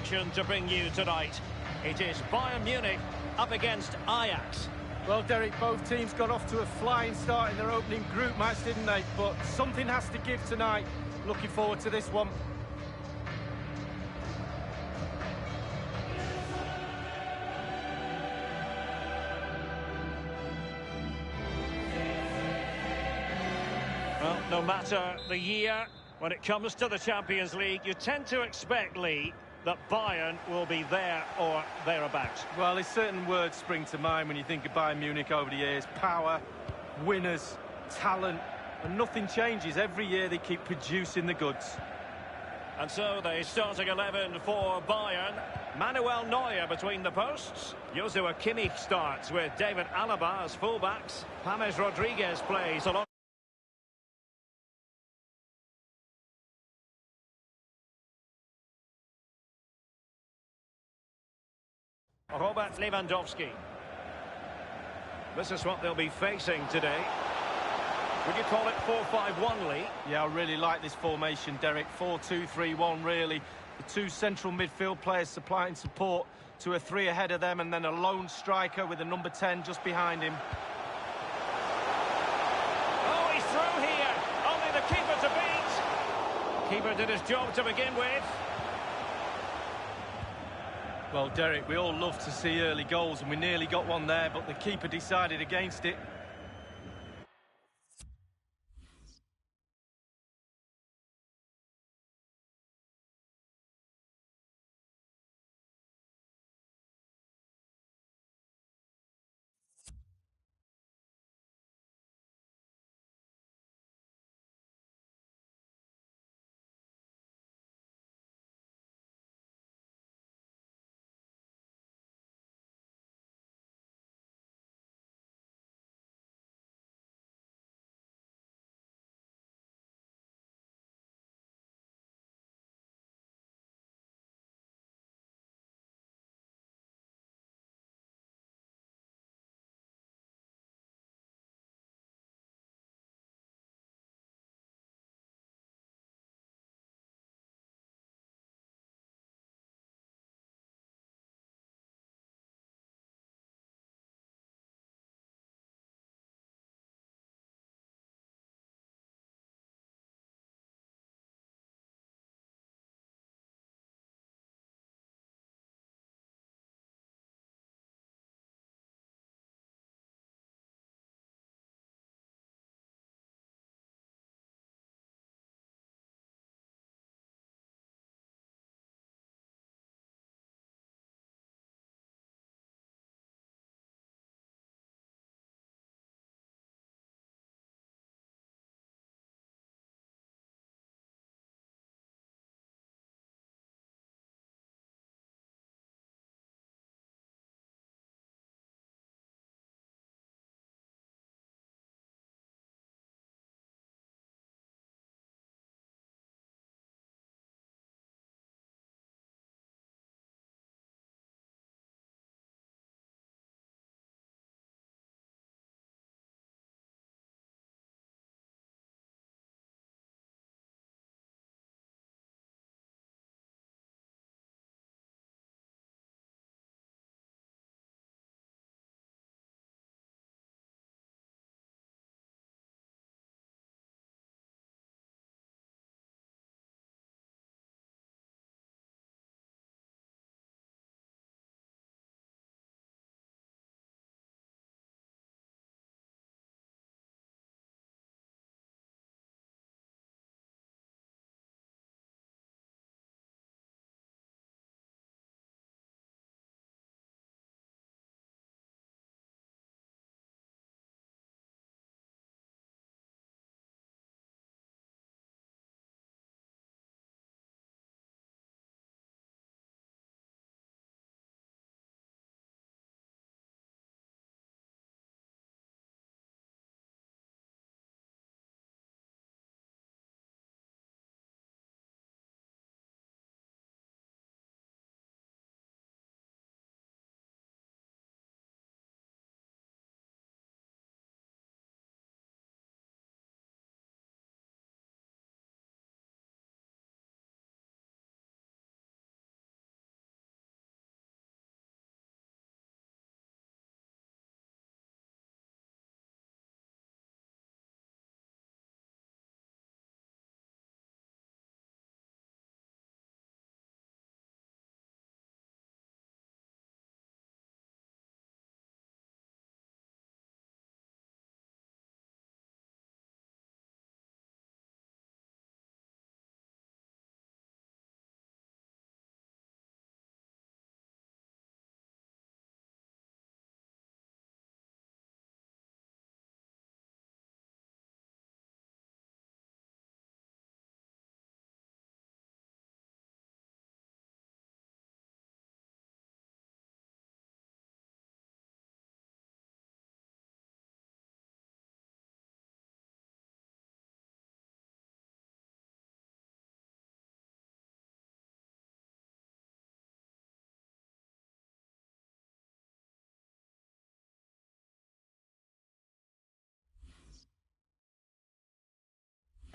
action to bring you tonight. It is Bayern Munich up against Ajax. Well, Derek, both teams got off to a flying start in their opening group match, didn't they? But something has to give tonight. Looking forward to this one. Well, no matter the year, when it comes to the Champions League, you tend to expect, Lee, that Bayern will be there or thereabouts. Well, there's certain words spring to mind when you think of Bayern Munich over the years. Power, winners, talent, and nothing changes. Every year they keep producing the goods. And so the starting 11 for Bayern. Manuel Neuer between the posts. Joshua Kimmich starts with David Alaba as fullbacks. James Rodriguez plays along. Robert Lewandowski. This is what they'll be facing today. Would you call it 4-5-1, Lee? Yeah, I really like this formation, Derek. 4-2-3-1, really. The two central midfield players supplying support to a three ahead of them, and then a lone striker with a number 10 just behind him. Oh, he's through here. Only the keeper to beat. Keeper did his job to begin with. Well, Derek, we all love to see early goals, and we nearly got one there, but the keeper decided against it.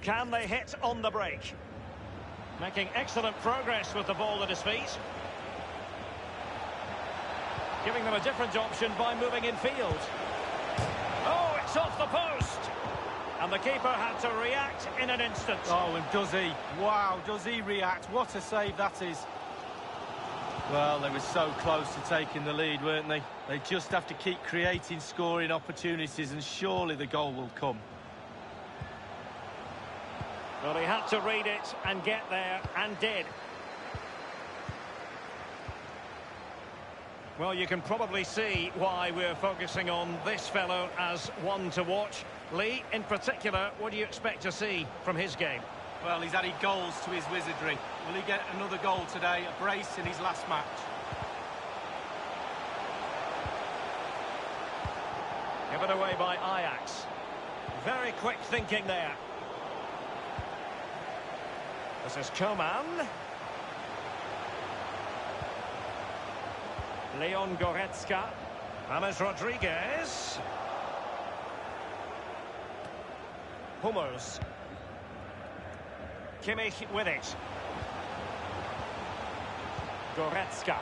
Can they hit on the break? Making excellent progress with the ball at his feet. Giving them a different option by moving in field. Oh, it's off the post! And the keeper had to react in an instant. Oh, and does he? Wow, does he react? What a save that is. Well, they were so close to taking the lead, weren't they? They just have to keep creating scoring opportunities and surely the goal will come. Well, he had to read it and get there, and did. Well, you can probably see why we're focusing on this fellow as one to watch. Lee, in particular, what do you expect to see from his game? Well, he's added goals to his wizardry. Will he get another goal today? A brace in his last match. Given away by Ajax. Very quick thinking there. This is Coman. Leon Goretzka. James Rodriguez. Hummels. Kimmich with it. Goretzka.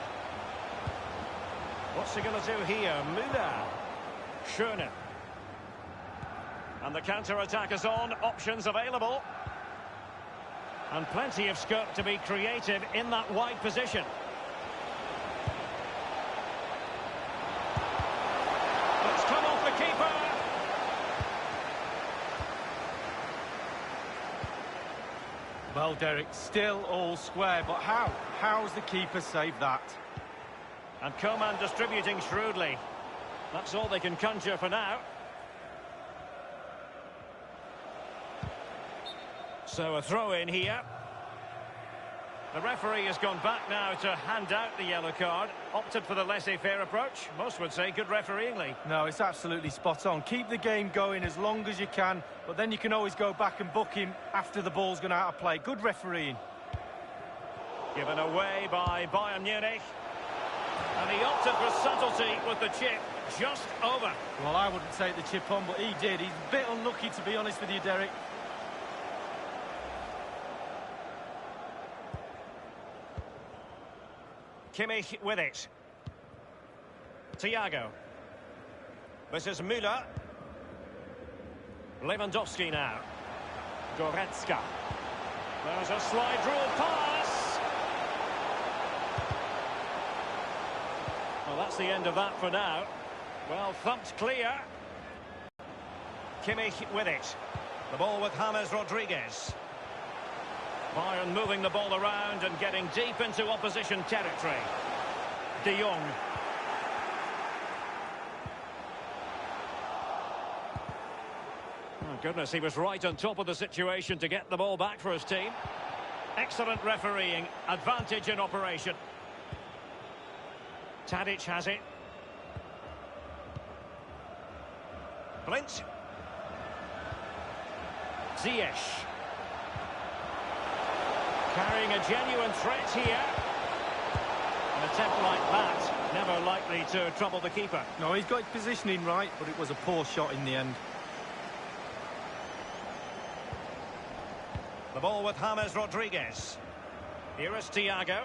What's he going to do here? Müller. Schöne. And the counter-attack is on. Options available. And plenty of scope to be creative in that wide position. It's come off the keeper. Well, Derek, still all square, but how? How's the keeper saved that? And Coman distributing shrewdly. That's all they can conjure for now. So a throw in here. The referee has gone back now to hand out the yellow card. Opted for the laissez-faire approach. Most would say good refereeing, Lee. No, it's absolutely spot on. Keep the game going as long as you can, but then you can always go back and book him after the ball's gone out of play. Good refereeing. Given away by Bayern Munich. And he opted for subtlety with the chip. Just over. Well, I wouldn't take the chip on, but he did. He's a bit unlucky, to be honest with you, Derek. Kimmich with it. Thiago. This is Müller. Lewandowski now. Goretzka. There's a slide rule pass. Well, that's the end of that for now. Well, thumped clear. Kimmich with it. The ball with James Rodriguez. Bayern moving the ball around and getting deep into opposition territory. De Jong. Oh, goodness, he was right on top of the situation to get the ball back for his team. Excellent refereeing, advantage in operation. Tadic has it. Blint. Ziyech. Carrying a genuine threat here. An attempt like that, never likely to trouble the keeper. No, he's got his positioning right, but it was a poor shot in the end. The ball with James Rodriguez. Here is Thiago.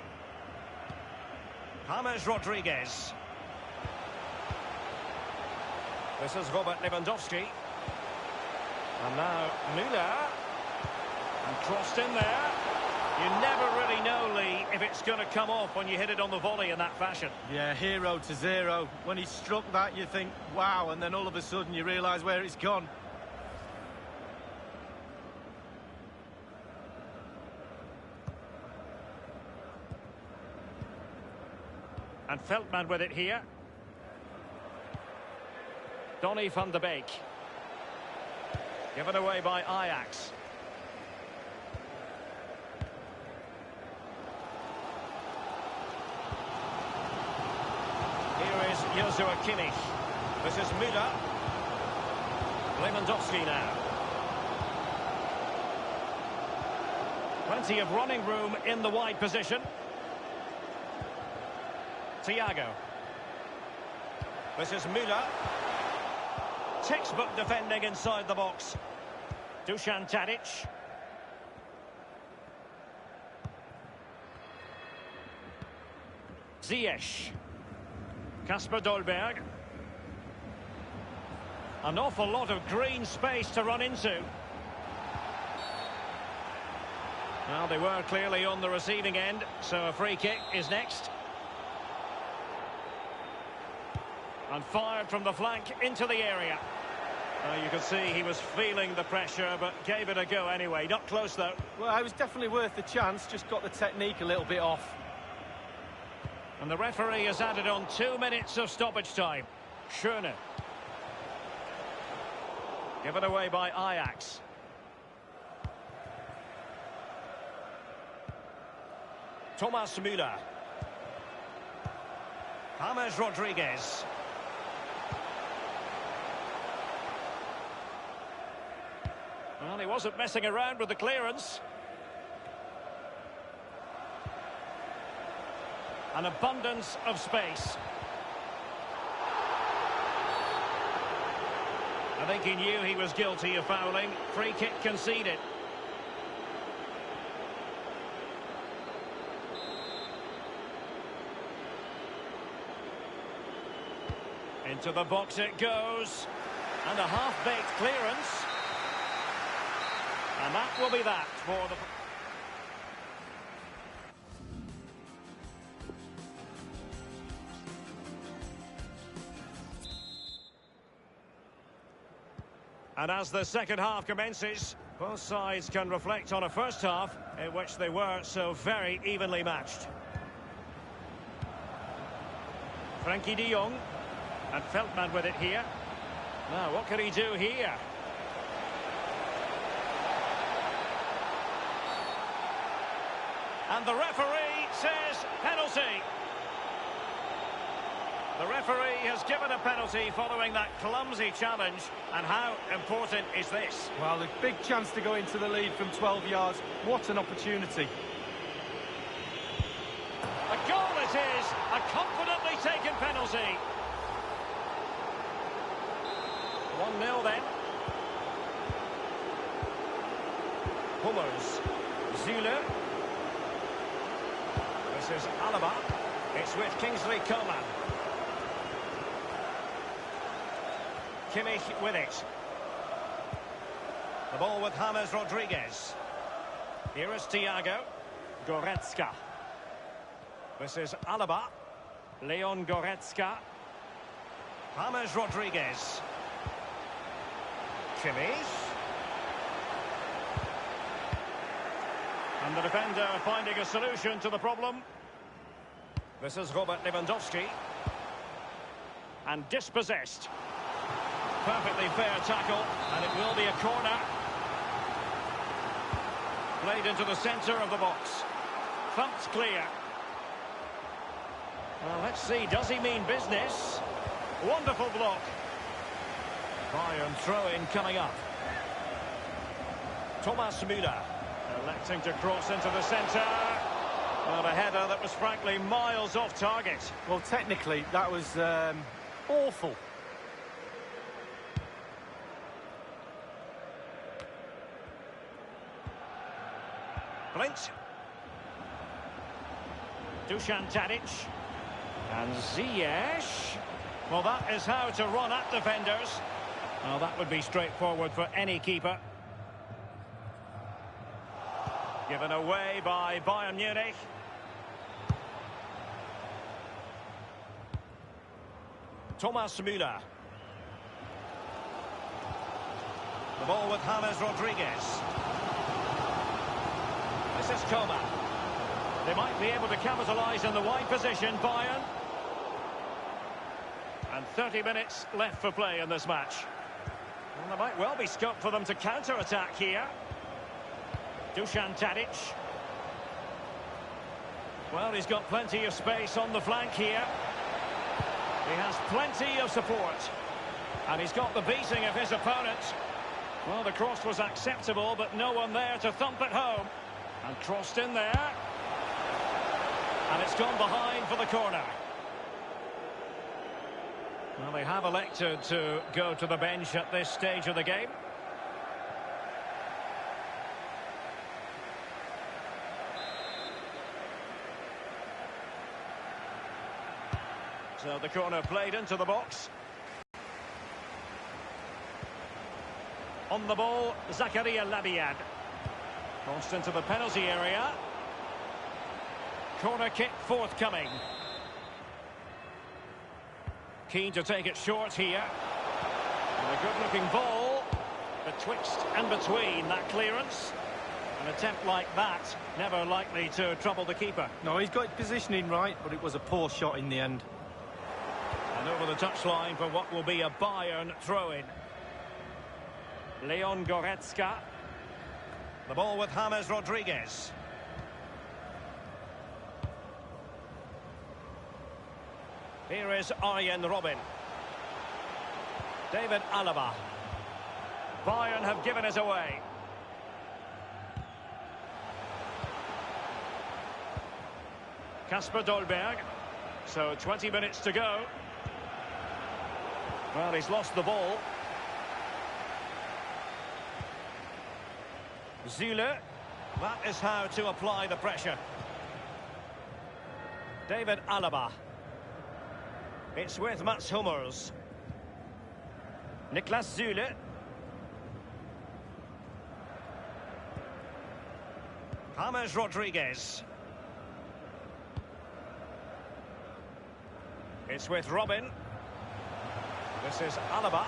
James Rodriguez. This is Robert Lewandowski. And now Müller. And crossed in there. You never really know, Lee, if it's going to come off when you hit it on the volley in that fashion. Yeah, 0-0. When he struck that, you think, wow, and then all of a sudden you realise where it's gone. And Veltman with it here. Donny van de Beek. Given away by Ajax. Here is Joshua Kimmich. This is Müller. Lewandowski now. Plenty of running room in the wide position. Thiago. This is Müller. Textbook defending inside the box. Dusan Tadic. Ziyech. Kasper Dolberg. An awful lot of green space to run into. Well, they were clearly on the receiving end, so a free kick is next. And fired from the flank into the area. You could see he was feeling the pressure, but gave it a go anyway. Not close, though. Well, it was definitely worth the chance, just got the technique a little bit off. And the referee has added on 2 minutes of stoppage time. Schöne. Given away by Ajax. Thomas Müller. James Rodriguez. Well, he wasn't messing around with the clearance. An abundance of space. I think he knew he was guilty of fouling. Free kick conceded. Into the box it goes. And a half-baked clearance. And that will be that for the... And as the second half commences, both sides can reflect on a first half in which they were so very evenly matched. Frankie de Jong. And Veltman with it here. Now, what can he do here? And the referee says penalty. The referee has given a penalty following that clumsy challenge. And how important is this? Well, a big chance to go into the lead from 12 yards. What an opportunity. A goal it is. A confidently taken penalty. 1-0 then. Hummels. Zule. This is Alaba. It's with Kingsley Coman. Kimmich with it. The ball with James Rodriguez. Here is Thiago. Goretzka. This is Alaba. Leon Goretzka. James Rodriguez. Kimmich. And the defender finding a solution to the problem. This is Robert Lewandowski. And dispossessed. Perfectly fair tackle, and it will be a corner. Played into the centre of the box. Thumped clear. Well, let's see, does he mean business? Wonderful block. Bayern throw-in coming up. Thomas Müller electing to cross into the centre. Well, a header that was frankly miles off target. Well, technically, that was awful. Blint. Dusan Tadic. And Ziyech. Well, that is how to run at defenders. Well, that would be straightforward for any keeper. Given away by Bayern Munich. Thomas Müller. The ball with James Rodriguez. This is Coman. They might be able to capitalise in the wide position, Bayern. And 30 minutes left for play in this match. Well, there might well be scope for them to counter-attack here. Dusan Tadic. Well, he's got plenty of space on the flank here. He has plenty of support. And he's got the beating of his opponent. Well, the cross was acceptable, but no one there to thump it home. And crossed in there. And it's gone behind for the corner. Well, they have elected to go to the bench at this stage of the game. So the corner played into the box. On the ball, Zakaria Labiad. Crossed into the penalty area. Corner kick forthcoming. Keen to take it short here. And a good-looking ball. Betwixt and between that clearance. An attempt like that, never likely to trouble the keeper. No, he's got his positioning right, but it was a poor shot in the end. And over the touchline for what will be a Bayern throw-in. Leon Goretzka. The ball with James Rodriguez. Here is Arjen Robben. David Alaba. Bayern have given it away. Kasper Dolberg. So 20 minutes to go. Well, he's lost the ball. Zule. That is how to apply the pressure. David Alaba. It's with Mats Hummels. Niklas Zule. James Rodriguez. It's with Robben. This is Alaba.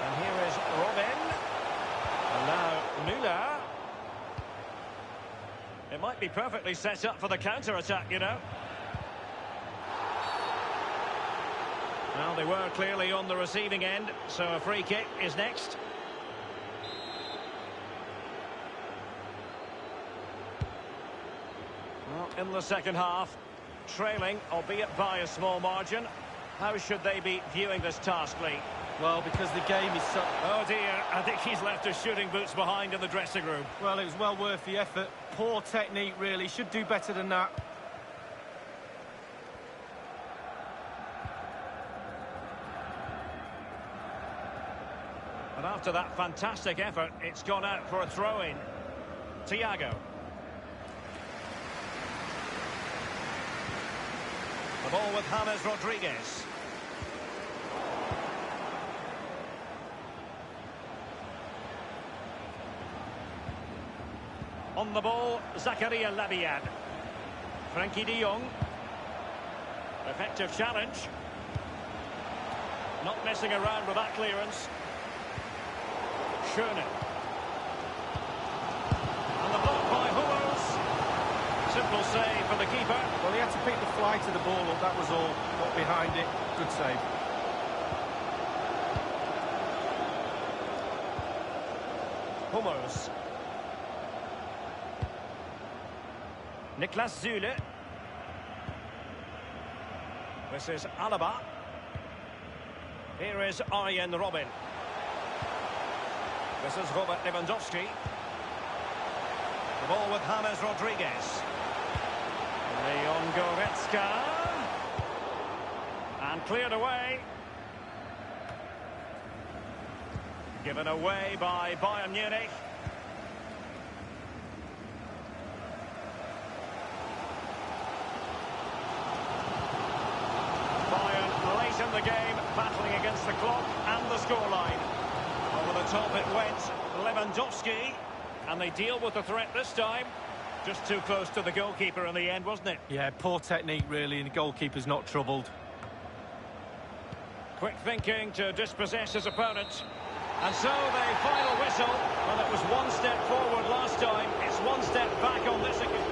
And here is Robben. And now Müller. It might be perfectly set up for the counter-attack, you know. Well, they were clearly on the receiving end, so a free kick is next. Well, in the second half, trailing, albeit by a small margin. How should they be viewing this task, Lee? Well, because the game is so... Oh dear, I think he's left his shooting boots behind in the dressing room. Well, it was well worth the effort. Poor technique, really. Should do better than that. And after that fantastic effort, it's gone out for a throw-in. Thiago. The ball with James Rodriguez. On the ball, Zakaria Labiad. Frankie de Jong. Effective challenge. Not messing around with that clearance. Schöne. And the block by Hummels. Simple save for the keeper. Well, he had to pick the flight of the ball up, that was all. Got behind it. Good save. Hummels. Niklas Zule. This is Alaba. Here is Arjen Robben. This is Robert Lewandowski. The ball with James Rodriguez. Leon Goretzka. And cleared away. Given away by Bayern Munich. Bayern late in the game, battling against the clock and the scoreline. Over the top it went, Lewandowski, and they deal with the threat this time. Just too close to the goalkeeper in the end, wasn't it? Yeah, poor technique really, and the goalkeeper's not troubled. Quick thinking to dispossess his opponent. And so the final whistle, well, it was one step forward last time, it's one step back on this occasion.